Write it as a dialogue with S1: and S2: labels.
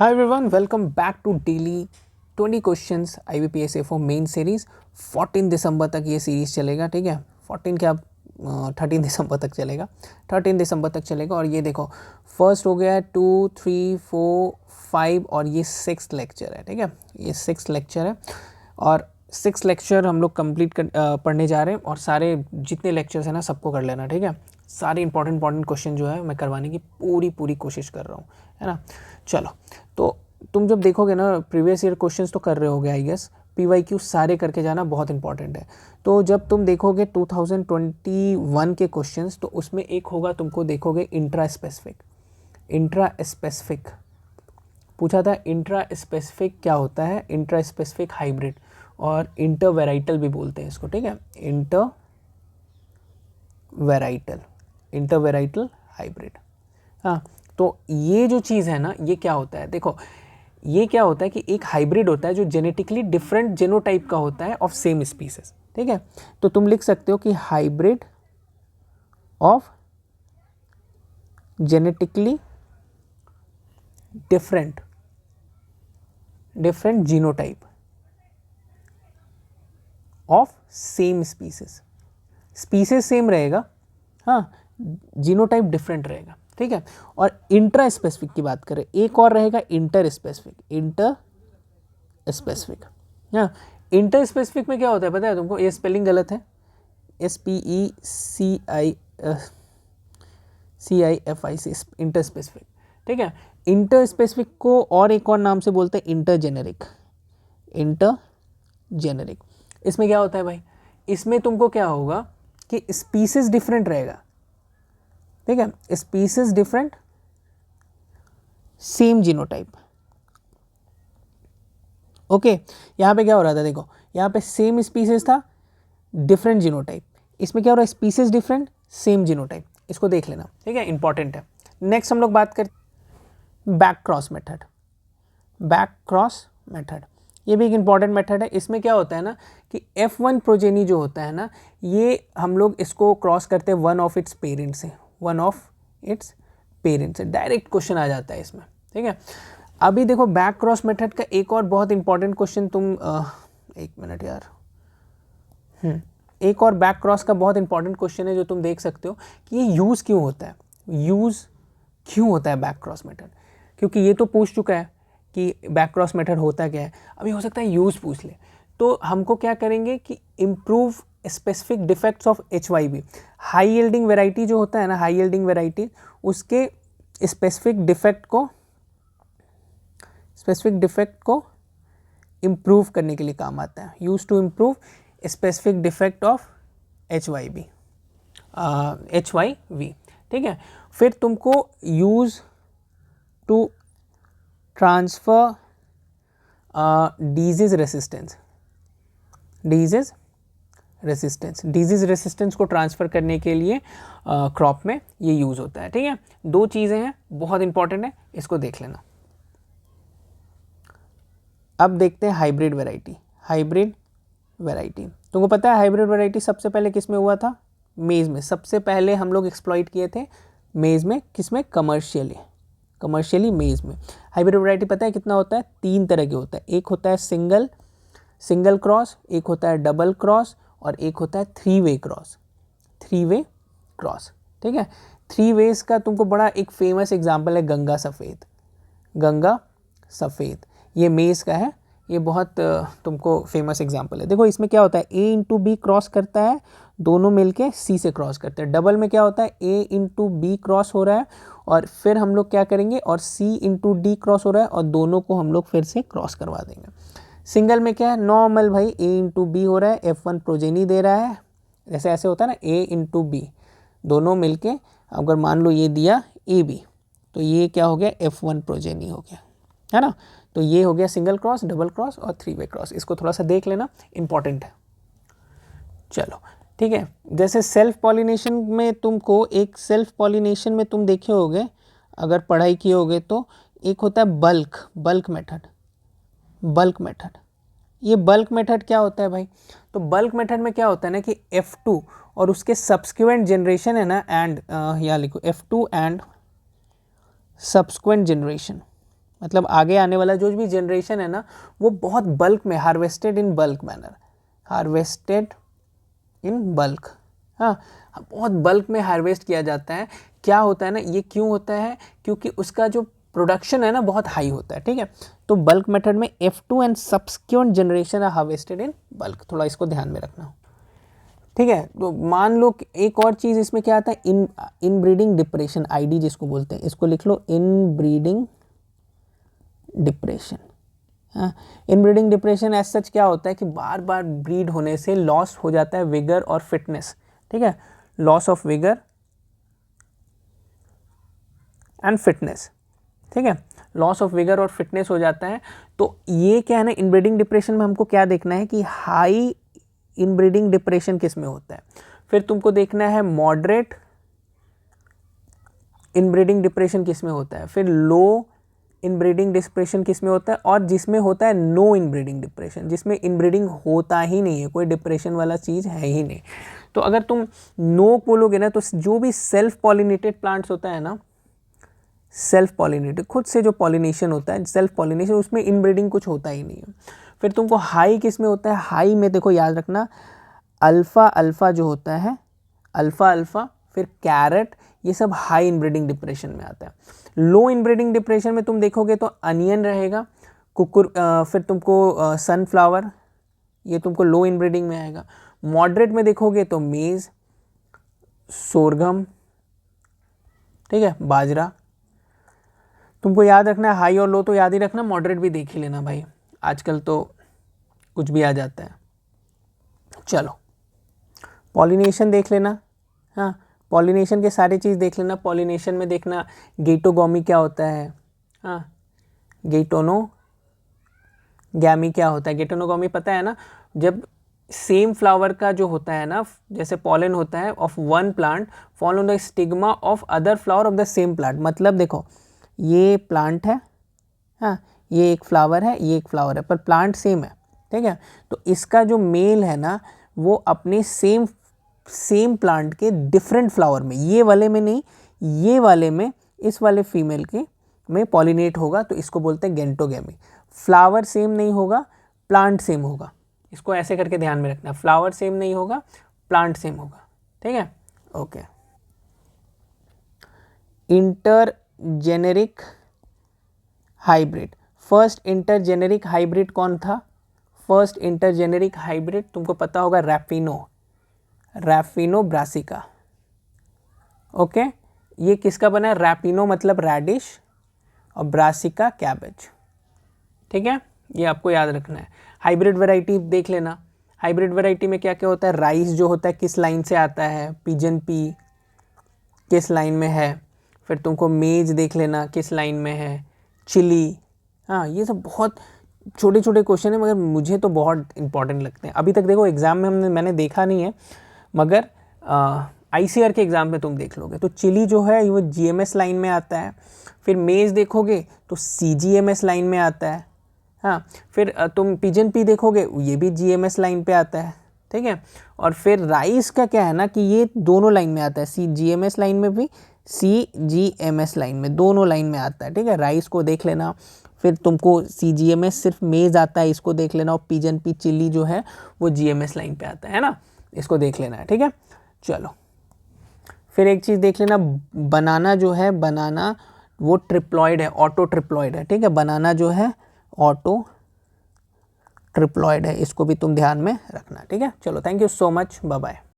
S1: Hi everyone, welcome back to daily 20 questions IBPS A4 main series. 14 दिसंबर तक ये series चलेगा, ठीक है। 14 क्या 13 दिसंबर तक चलेगा, 13 दिसंबर तक चलेगा। और ये देखो फर्स्ट हो गया है 2 3 4 5 और ये 6 लेक्चर है, ठीक है। ये 6 लेक्चर है और 6 लेक्चर हम लोग कंप्लीट पढ़ने जा रहे हैं। और सारे जितने लेक्चर्स हैं ना सबको कर लेना, ठीक है। सारे इंपॉर्टेंट क्वेश्चन जो है मैं करवाने की पूरी कोशिश कर रहा हूँ, है ना। चलो, तो तुम जब देखोगे ना प्रीवियस ईयर क्वेश्चंस तो कर रहे होगे आई गेस। PYQ सारे करके जाना बहुत इंपॉर्टेंट है। तो जब तुम देखोगे 2021 के क्वेश्चंस तो उसमें एक होगा, तुमको देखोगे इंट्रा स्पेसिफिक पूछा था। इंट्रा स्पेसिफिक क्या होता है? इंट्रा स्पेसिफिक हाइब्रिड और इंटर वेराइटल भी बोलते हैं इसको, ठीक है। Inter varietal hybrid. हाँ, तो ये जो चीज़ है ना, ये क्या होता है? देखो, ये क्या होता है कि एक हाइब्रिड होता है जो जेनेटिकली डिफरेंट जेनोटाइप का होता है ऑफ सेम स्पीसीज, ठीक है। तो तुम लिख सकते हो कि hybrid of genetically different genotype of same species same रहेगा, हाँ, जीनोटाइप डिफरेंट रहेगा, ठीक है। और इंट्रा स्पेसिफिक की बात करें, एक और रहेगा इंटर स्पेसिफिक। हाँ, इंटर स्पेसिफिक में क्या होता है पता है तुमको? ये स्पेलिंग गलत है, SPECIFIC, इंटर स्पेसिफिक, ठीक है। इंटर स्पेसिफिक को और एक और नाम से बोलते हैं इंटर जेनेरिक। इसमें क्या होता है भाई? इसमें तुमको क्या होगा कि स्पीसीज डिफरेंट रहेगा, ठीक है। Species different, same genotype. Okay, यहाँ पे क्या हो रहा था? देखो, यहाँ पे सेम स्पीसीज था, डिफरेंट जीनोटाइप। इसमें क्या हो रहा है? Species different, same genotype. इसको देख लेना, ठीक है, इंपॉर्टेंट है। नेक्स्ट हम लोग बात करते बैक क्रॉस मेथड। ये भी एक इंपॉर्टेंट मेथड है। इसमें क्या होता है ना कि F1 प्रोजेनी जो होता है ना, ये हम लोग इसको क्रॉस करते हैं वन ऑफ इट्स पेरेंट्स से। डायरेक्ट क्वेश्चन आ जाता है इसमें, ठीक है। अभी देखो बैक क्रॉस मेथड का एक और बहुत इंपॉर्टेंट क्वेश्चन तुम एक मिनट यार, एक और बैक क्रॉस का बहुत इंपॉर्टेंट क्वेश्चन है जो तुम देख सकते हो कि ये यूज़ क्यों होता है बैक क्रॉस मेथड। क्योंकि ये तो पूछ चुका है कि बैक क्रॉस मेथड होता क्या है, अभी हो सकता है यूज़ पूछ ले। तो हमको क्या करेंगे कि improve specific defects of HYB, high yielding variety जो होता है ना, हाई यील्डिंग वेराइटी, उसके स्पेसिफिक डिफेक्ट को इम्प्रूव करने के लिए काम आता है। Use to improve specific defect of HYV, ठीक है। फिर तुमको use to transfer disease resistance को ट्रांसफ़र करने के लिए क्रॉप में ये यूज़ होता है, ठीक है। दो चीज़ें हैं, बहुत इंपॉर्टेंट है, इसको देख लेना। अब देखते हैं हाइब्रिड वैरायटी। तुमको पता है हाइब्रिड वैरायटी सबसे पहले किस में हुआ था? मेज़ में। सबसे पहले हम लोग एक्सप्लॉइट किए थे मेज़ में, किस में? कमर्शियली मेज़ में। हाइब्रिड वैरायटी पता है कितना होता है? 3 तरह के होता है। एक होता है सिंगल क्रॉस, एक होता है डबल क्रॉस और एक होता है 3 वे क्रॉस, ठीक है। 3 वेज का तुमको बड़ा एक फेमस एग्जाम्पल है गंगा सफ़ेद। ये मेज़ का है, ये बहुत तुमको फेमस एग्जाम्पल है। देखो इसमें क्या होता है, A इंटू बी क्रॉस करता है, दोनों मिलके C से क्रॉस करते हैं। डबल में क्या होता है, A इंटू बी क्रॉस हो रहा है और फिर हम लोग क्या करेंगे, और C इंटू डी क्रॉस हो रहा है और दोनों को हम लोग फिर से क्रॉस करवा देंगे। सिंगल में क्या है, नॉर्मल भाई, A इंटू बी हो रहा है, F1 प्रोजेनी दे रहा है, जैसे ऐसे होता है ना, A इंटू बी, दोनों मिलके अगर मान लो ये दिया AB, तो ये क्या हो गया, F1 प्रोजेनी हो गया, है ना। तो ये हो गया सिंगल क्रॉस, डबल क्रॉस और 3 वे क्रॉस। इसको थोड़ा सा देख लेना, इंपॉर्टेंट है। चलो ठीक है। जैसे सेल्फ पॉलिनेशन में तुम देखे होगे, अगर पढ़ाई किए होगे तो, एक होता है बल्क मेथड। ये बल्क मेथड क्या होता है भाई? तो बल्क मेथड में क्या होता है ना कि F2 और उसके सब्सिक्वेंट जनरेशन है ना, एंड यहाँ लिखो F2 एंड सब्सिक्वेंट जनरेशन, मतलब आगे आने वाला जो भी जनरेशन है ना वो बहुत बल्क में, harvested in bulk manner, harvested in bulk, हाँ बहुत बल्क में हार्वेस्ट किया जाता है। क्या होता है ना, ये क्यों होता है, क्योंकि उसका जो प्रोडक्शन है ना बहुत हाई होता है, ठीक है। तो बल्क मेथड में F2 and subsequent generation are harvested in bulk, थोड़ा इसको ध्यान में रखना, ठीक है। तो मान लो एक और चीज़ इसमें क्या आता है, इनब्रीडिंग डिप्रेशन, आईडी जिसको बोलते हैं, इसको लिख लो इनब्रीडिंग डिप्रेशन। हाँ, इनब्रीडिंग डिप्रेशन एज सच क्या होता है कि बार बार ब्रीड होने से लॉस हो जाता है विगर और फिटनेस, ठीक है, loss of vigour and fitness, ठीक है, लॉस ऑफ विगर और फिटनेस हो जाता है। तो ये क्या है ना, इनब्रीडिंग डिप्रेशन में हमको क्या देखना है कि हाई इनब्रीडिंग डिप्रेशन किस में होता है, फिर तुमको देखना है मॉडरेट इनब्रीडिंग डिप्रेशन किस में होता है, फिर लो इनब्रीडिंग डिप्रेशन किस में होता है, और जिसमें होता है नो इनब्रीडिंग डिप्रेशन, जिसमें इनब्रीडिंग होता ही नहीं है, कोई डिप्रेशन वाला चीज़ है ही नहीं। तो अगर तुम नो बोलोगे ना, तो जो भी सेल्फ पॉलिनेटेड प्लांट्स होता है ना, सेल्फ पॉलिनेटेड, खुद से जो पॉलिनेशन होता है, सेल्फ पॉलिनेशन, उसमें इनब्रीडिंग कुछ होता ही नहीं है। फिर तुमको हाई किस में होता है, हाई में देखो याद रखना अल्फ़ा अल्फ़ा जो होता है, अल्फ़ा अल्फ़ा, फिर कैरेट, ये सब हाई इनब्रीडिंग डिप्रेशन में आता है। लो इनब्रीडिंग डिप्रेशन में तुम देखोगे तो अनियन रहेगा, फिर तुमको सनफ्लावर, ये तुमको लो इनब्रीडिंग में आएगा। मॉडरेट में देखोगे तो मेज़, सोरगम, ठीक है, बाजरा। तुमको याद रखना है हाई और लो तो याद ही रखना, मॉडरेट भी देख ही लेना भाई, आजकल तो कुछ भी आ जाता है। चलो पॉलिनेशन देख लेना, हाँ पॉलिनेशन के सारे चीज़ देख लेना। पॉलिनेशन में देखना गेटोगोमी क्या होता है, हाँ गेटोनोगैमी क्या होता है। गेटोनोगोमी पता है ना, जब सेम फ्लावर का जो होता है ना, जैसे पॉलन होता है of one plant fall on the stigma of other flower of the same plant. मतलब देखो ये प्लांट है, हाँ ये एक फ्लावर है, ये एक फ्लावर है, पर प्लांट सेम है, ठीक है। तो इसका जो मेल है ना वो अपने सेम प्लांट के डिफरेंट फ्लावर में, ये वाले में नहीं, ये वाले में, इस वाले फीमेल के में पॉलिनेट होगा, तो इसको बोलते हैं गेंटोगेमी। फ्लावर सेम नहीं होगा, प्लांट सेम होगा, इसको ऐसे करके ध्यान में रखना, फ्लावर सेम नहीं होगा, प्लांट सेम होगा, ठीक है। ओके, इंटरजेनेरिक हाइब्रिड, फर्स्ट इंटरजेनेरिक हाइब्रिड कौन था, फर्स्ट इंटरजेनेरिक हाइब्रिड तुमको पता होगा रैफिनो ब्रासिका। ओके, ये किसका बना है, रैपिनो मतलब रेडिश और ब्रासिका कैबेज, ठीक है, ये आपको याद रखना है। हाइब्रिड वैरायटी देख लेना, हाइब्रिड वैरायटी में क्या क्या होता है, राइस जो होता है किस लाइन से आता है, पिजन पी किस लाइन में है, फिर तुमको मेज देख लेना किस लाइन में है, चिली, हाँ ये सब बहुत छोटे छोटे क्वेश्चन है, मगर मुझे तो बहुत इंपॉर्टेंट लगते हैं। अभी तक देखो एग्ज़ाम में मैंने देखा नहीं है, मगर ICAR के एग्ज़ाम में तुम देख लोगे तो चिली जो है वो GMS लाइन में आता है, फिर मेज़ देखोगे तो CGMS लाइन में आता है, हाँ फिर तुम पिजन पी देखोगे ये भी GMS लाइन पे आता है, ठीक है। और फिर राइस का क्या है ना कि ये दोनों लाइन में आता है, GMS लाइन में भी, CGMS लाइन में, दोनों लाइन में आता है, ठीक है। राइस को देख लेना, फिर तुमको CGMS सिर्फ मेज़ आता है, इसको देख लेना, और पिजन पी चिली जो है वो GMS लाइन पे आता है ना, इसको देख लेना है, ठीक है। चलो फिर एक चीज़ देख लेना, बनाना जो है, बनाना वो ट्रिप्लॉइड है, ऑटो ट्रिप्लॉइड है, ठीक है, बनाना जो है ऑटो ट्रिप्लॉइड है, इसको भी तुम ध्यान में रखना, ठीक है। चलो thank you so much, bye bye.